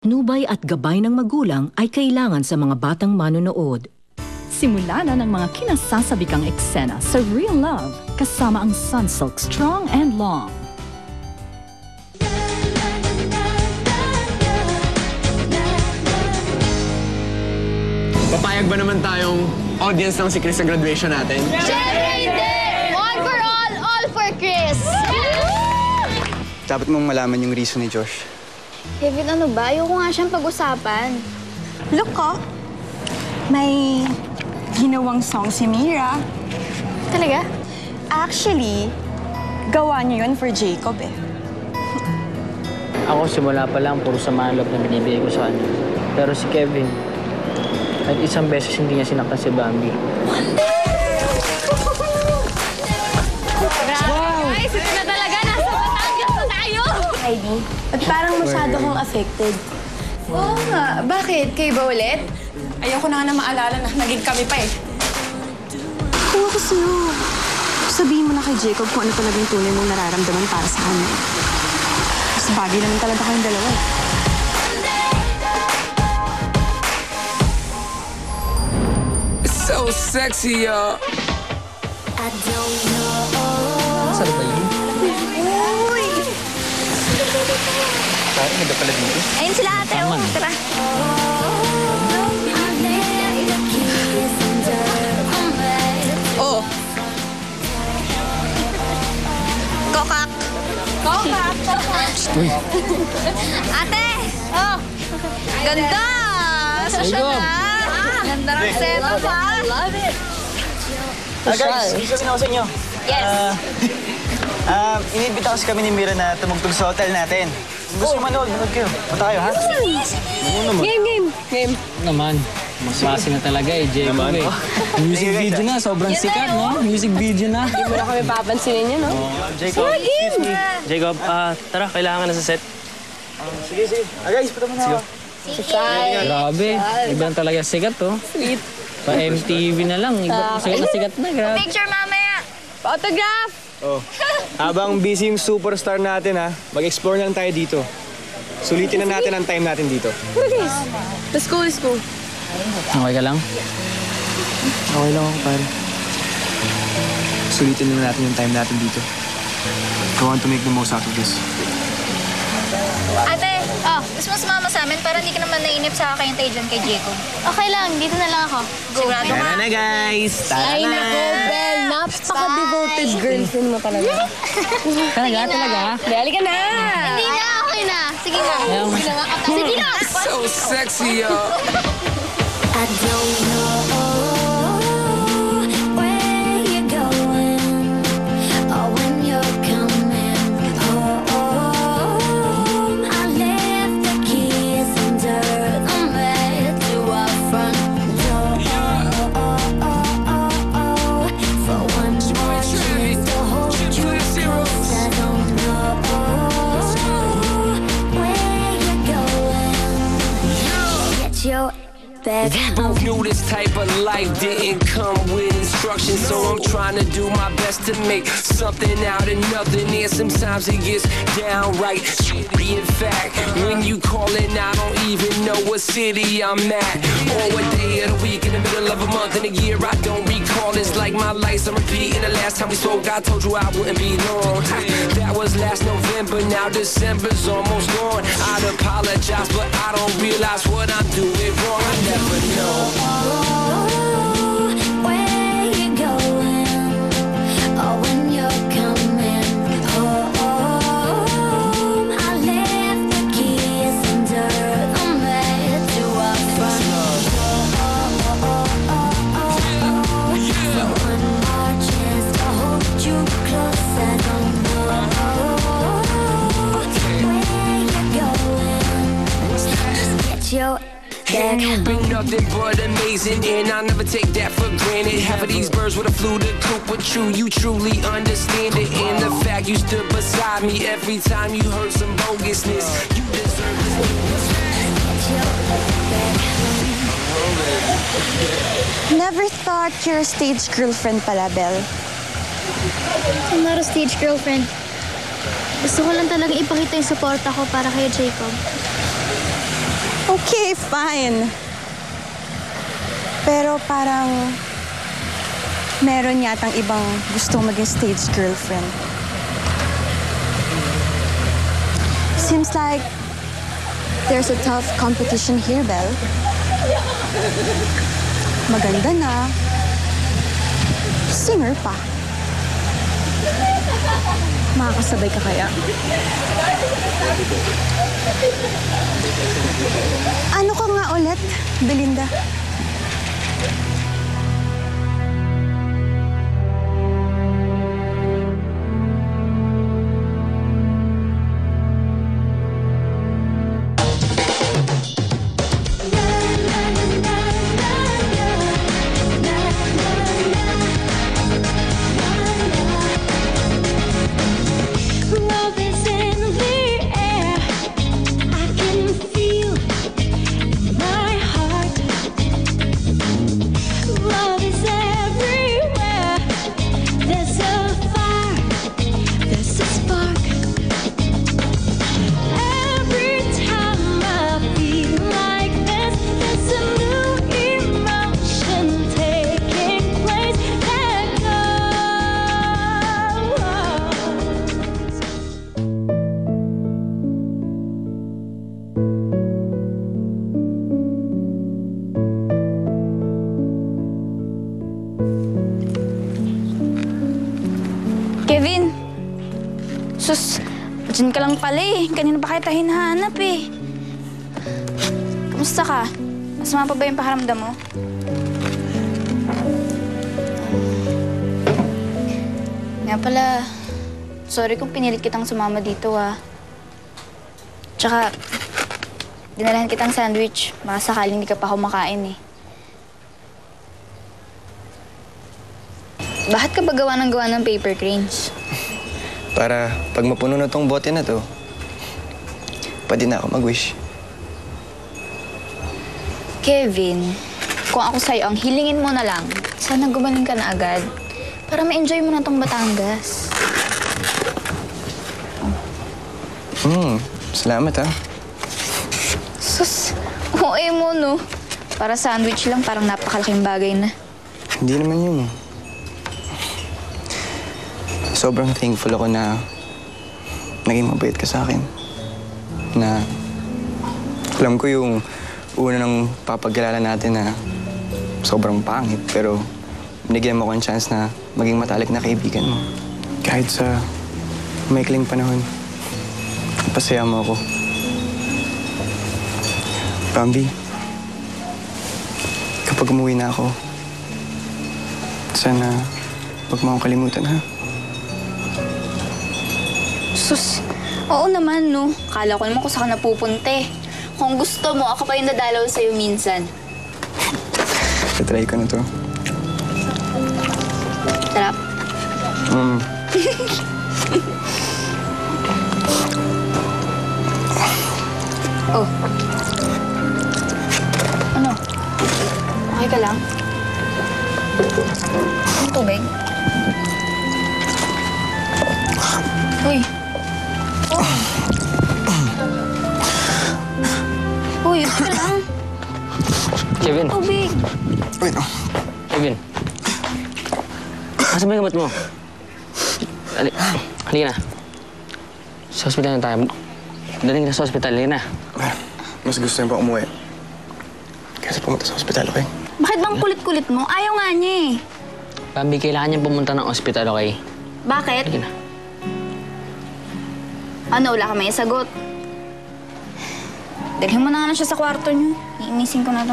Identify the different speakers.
Speaker 1: patnubay at gabay ng magulang ay kailangan sa mga batang manonood.
Speaker 2: Simula na ng mga kinasasabikang eksena sa Real Love kasama ang Sunsilk Strong and Long.
Speaker 3: Papayag ba naman tayong audience ng si Chris sa graduation natin?
Speaker 4: Siyempre hindi! All for all for Chris!
Speaker 5: Dapat mong malaman yung reason ni Josh.
Speaker 4: Kevin, ano ba? Ayoko nga siyang pag-usapan.
Speaker 6: Look ko, may ginawang song si Mira.
Speaker 4: Talaga?
Speaker 6: Actually, gawa niya yun for Jacob eh.
Speaker 7: Ako simula pa lang, puro samahan loob na binibigay ko sa kanya. Pero si Kevin, kahit isang beses hindi niya sinaktan si Bambi.
Speaker 4: Wow! Guys, ito na talaga! Nasa Batangas na tayo!
Speaker 8: Heidi, at parang masyado kang affected.
Speaker 4: Oo nga. Bakit? Kayo ba ulit?
Speaker 6: Ayoko na nga na maalala na naging kami pa eh.
Speaker 8: Kung ako sa'yo, sabihin mo na kay Jacob kung ano pa naging tunay mong nararamdaman para sa kanya. Mas bagay naman talaga kayong dalawa eh.
Speaker 9: So sexy, y'all.
Speaker 7: Saan ba yun?
Speaker 4: Uy!
Speaker 5: Parang nagda pala dito.
Speaker 4: Ayun sila ate.
Speaker 7: Taman.
Speaker 4: Tara. Oh. Kokak. Kokak.
Speaker 7: Uy.
Speaker 4: Ate! Oh! Ganda! Social
Speaker 7: Jacob.
Speaker 4: na! Ganda ng setup, ha? Love it!
Speaker 5: Guys, gusto ko sa inyo.
Speaker 4: Yes!
Speaker 5: Inibita kasi kami ni Mira na tumugtog sa hotel natin. Kung gusto manood kayo. Punta kayo, ha?
Speaker 8: Game.
Speaker 7: Naman, maswasi na talaga eh, Jacob eh. Music video na, sobrang sikat, no? Music video na.
Speaker 8: Hindi mo na kami papansinin yun, no?
Speaker 5: Jacob, excuse me.
Speaker 7: Jacob, tara, kailangan na sa set.
Speaker 5: Sige. Guys, punta muna ako.
Speaker 7: Grabe, ibang talaga sikat, oh.
Speaker 8: Sweet.
Speaker 7: Pa MTV na lang, sikat na sikat na, grabe.
Speaker 4: Picture mamaya!
Speaker 8: Autograph!
Speaker 3: Oh. Habang busy yung superstar natin, ha, mag-explore na lang tayo dito. Sulitin na natin ang time natin dito.
Speaker 8: Guys, let's go.
Speaker 7: Okay ka lang?
Speaker 3: Okay lang ako, pare. Sulitin na natin yung time natin dito. I want to make the most out of this.
Speaker 4: Ate, gusto mo sumama sa amin para hindi ka naman nainip sa kakayantay dyan kay Jacob? Okay lang, dito na lang ako. Sigurado ka?
Speaker 3: na, guys!
Speaker 8: Ay, nako, Bel. Napaka-devoted girlfriend mo talaga.
Speaker 7: Talaga?
Speaker 8: Dali ka na!
Speaker 4: Hindi na, okay na. Sige na. Sige na!
Speaker 9: So sexy, y'all.
Speaker 10: I don't know where you're going or when you're coming home. I left the keys under the mat to our front door for one more chance to hold you close. I don't know where you're going. Get your
Speaker 9: We both knew this type of life didn't come with instructions, so I'm trying to do my best to make something out of nothing. And sometimes it gets downright shitty. In fact, when you callin', I don't even know what city I'm at or what day of the week, in the middle of a month, in a year I don't recall. It's like my life's on repeat. And the last time we spoke, I told you I wouldn't be long. That was last November, now December's almost gone. I'd apologize, but I don't realize what I'm doing wrong. I never know
Speaker 10: where you're going or when you're coming home. I left the keys under the mat to our front door for one more chance to hold you close. I don't know where you're going. Get your
Speaker 9: and you've been nothing but amazing, and I'll never take that for granted. Half of these birds would have flew the coop, but you truly understand it. And the fact you stood beside me every time you heard some bogusness, you deserve this.
Speaker 6: Never thought you're a stage girlfriend pala, Belle.
Speaker 4: I'm not a stage girlfriend. Gusto ko lang talaga ipakita yung suporta ko para kay Jacob.
Speaker 6: Okay, fine. Pero parang meron yatang ibang gustong maging stage girlfriend. Seems like there's a tough competition here, Belle. Maganda na. Singer pa. Makakasabay ka kaya? Ano ka nga ulit, Belinda?
Speaker 10: Love is in the air. I can feel my heart. Love is everywhere. There's a fire, there's a spark. Every time I feel like this, there's a new emotion taking place. Let go.
Speaker 4: Kevin! Sus, dyan ka lang pala eh. Kanina pa kita hinahanap eh. Kamusta ka? Masama pa ba yung pakaramdam mo? Nga pala, sorry kung pinilit kitang sumama dito ah. Tsaka, dinalahan kitang sandwich. Baka sakaling hindi ka pa kumakain eh. Bakit ka ba gawa ng paper cranes?
Speaker 3: Para pag mapuno na tong bote na to, pwede na ako mag-wish.
Speaker 4: Kevin, kung ako sa'yo, ang hilingin mo na lang, sana gumaling ka na agad para ma-enjoy mo na tong Batangas.
Speaker 3: Salamat ha.
Speaker 4: Sus, OA mo no. Para sandwich lang, parang napakalaking bagay na.
Speaker 3: Hindi naman yun eh. Sobrang thankful ako na naging mabait ka sa akin. Na alam ko yung una ng papagkalala natin na sobrang pangit, pero binigyan mo ko ang chance na maging matalik na kaibigan mo. Kahit sa maikling panahon, pasaya mo ako. Bambi, kapag umuwi na ako, sana huwag mo akong kalimutan, ha?
Speaker 4: Sus, oo naman no. Kala ko naman kung saan ka napupunte. Kung gusto mo, ako pa yung dadalaw sa'yo minsan.
Speaker 3: Tatry ko na to.
Speaker 4: Sarap. Oh. Ano? Okay ka lang? Ang tubig? Uy. Uy, okay ka lang?
Speaker 7: Kevin.
Speaker 4: Tubig.
Speaker 3: Wait, oh.
Speaker 7: Kevin. Asa ba yung gamot mo? Halika na. Sa hospital na tayo. Daling na sa hospital. Halika na.
Speaker 3: Mas gusto niya pa umuwi. Kaysa pumunta sa hospital, okay?
Speaker 4: Bakit bang kulit-kulit mo? Ayaw nga niya eh.
Speaker 7: Bambi, kailangan niya pumunta ng hospital, okay?
Speaker 4: Bakit?
Speaker 7: Halika na.
Speaker 4: Ano, wala ka may sagot? Dalhin mo na nga na siya sa kwarto niyo. Iinisin ko na to.